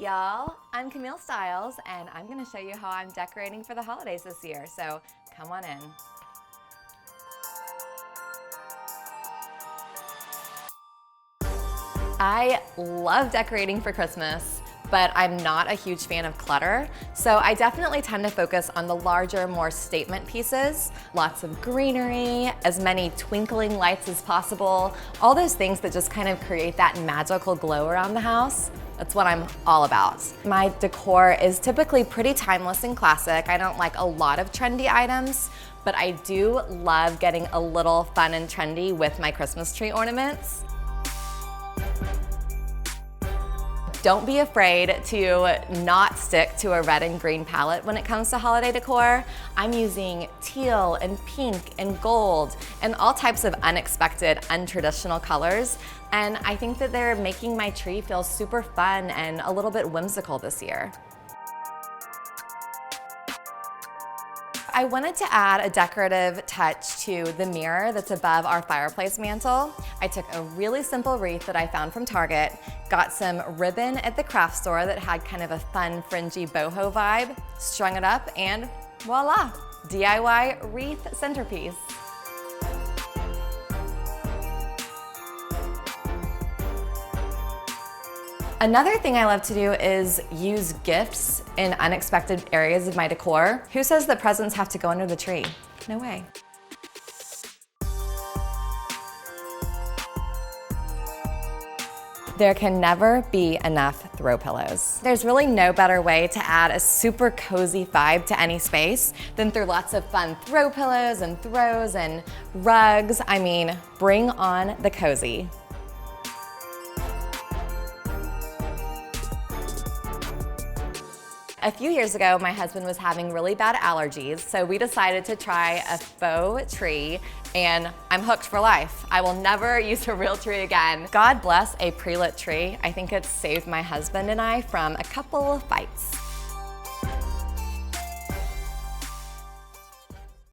y'all, I'm Camille Styles and I'm gonna show you how I'm decorating for the holidays this year, so come on in. I love decorating for Christmas, but I'm not a huge fan of clutter, so I definitely tend to focus on the larger, more statement pieces. Lots of greenery, as many twinkling lights as possible, all those things that just kind of create that magical glow around the house. That's what I'm all about. My decor is typically pretty timeless and classic. I don't like a lot of trendy items, but I do love getting a little fun and trendy with my Christmas tree ornaments. Don't be afraid to not stick to a red and green palette when it comes to holiday decor. I'm using teal and pink and gold and all types of unexpected, untraditional colors. And I think that they're making my tree feel super fun and a little bit whimsical this year. I wanted to add a decorative touch to the mirror that's above our fireplace mantle. I took a really simple wreath that I found from Target, got some ribbon at the craft store that had kind of a fun, fringy boho vibe, strung it up, and voila, DIY wreath centerpiece. Another thing I love to do is use gifts in unexpected areas of my decor. Who says that presents have to go under the tree? No way. There can never be enough throw pillows. There's really no better way to add a super cozy vibe to any space than through lots of fun throw pillows and throws and rugs. I mean, bring on the cozy. A few years ago, my husband was having really bad allergies, so we decided to try a faux tree, and I'm hooked for life. I will never use a real tree again. God bless a pre-lit tree. I think it's saved my husband and I from a couple of fights.